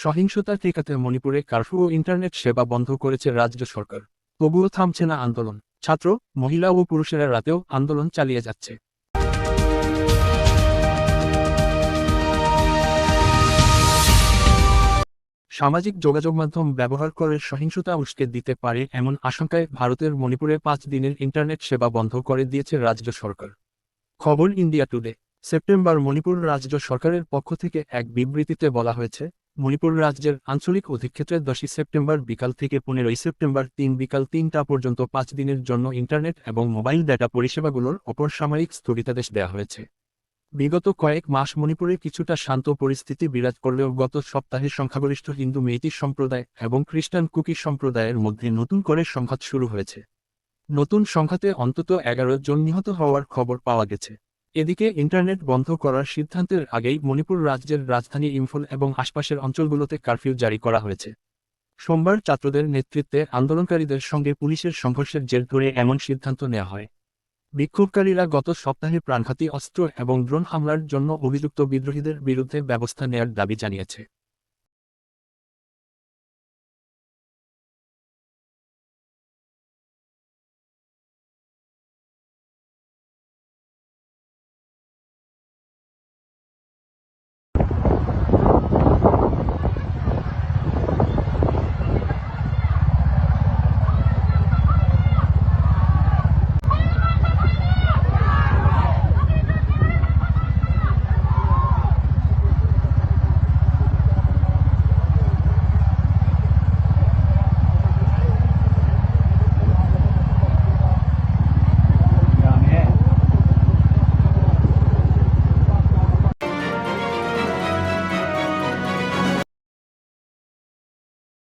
সহিংসতা ঠেকাতে মণিপুরে কারফিউ ও ইন্টারনেট সেবা বন্ধ করেছে রাজ্য সরকার। তবুও থামছে না আন্দোলন। ছাত্র, মহিলা ও পুরুষেরা রাতেও আন্দোলন চালিয়ে যাচ্ছে। সামাজিক যোগাযোগ মাধ্যম ব্যবহার করে সহিংসতা উস্কে দিতে পারে এমন আশঙ্কায় ভারতের মণিপুরে 5 দিনের ইন্টারনেট সেবা বন্ধ করে দিয়েছে রাজ্য সরকার। খবর ইন্ডিয়া টুডে। সেপ্টেম্বর মণিপুর রাজ্য সরকারের পক্ষ থেকে এক বিবৃতিতে বলা হয়েছে, মণিপুর রাজ্যের আঞ্চলিক অধিক্ষেত্রে 10 সেপ্টেম্বর বিকাল থেকে 15 সেপ্টেম্বর বিকাল 3টা পর্যন্ত 5 দিনের জন্য ইন্টারনেট এবং মোবাইল ডেটা পরিষেবাগুলোর ওপর সাময়িক স্থগিতাদেশ দেওয়া হয়েছে। বিগত কয়েক মাস মণিপুরে কিছুটা শান্ত পরিস্থিতি বিরাজ করলেও গত সপ্তাহে সংখ্যাগরিষ্ঠ হিন্দু মেইতি সম্প্রদায় এবং খ্রিস্টান কুকি সম্প্রদায়ের মধ্যে নতুন করে সংঘাত শুরু হয়েছে। নতুন সংঘাতে অন্তত 11 জন নিহত হওয়ার খবর পাওয়া গেছে। এদিকে ইন্টারনেট বন্ধ করার সিদ্ধান্তের আগেই মণিপুর রাজ্যের রাজধানী ইম্ফল এবং আশপাশের অঞ্চলগুলোতে কারফিউ জারি করা হয়েছে। সোমবার ছাত্রদের নেতৃত্বে আন্দোলনকারীদের সঙ্গে পুলিশের সংঘর্ষের জের ধরে এমন সিদ্ধান্ত নেওয়া হয়। বিক্ষোভকারীরা গত সপ্তাহে প্রাণঘাতী অস্ত্র এবং ড্রোন হামলার জন্য অভিযুক্ত বিদ্রোহীদের বিরুদ্ধে ব্যবস্থা নেয়ার দাবি জানিয়েছে।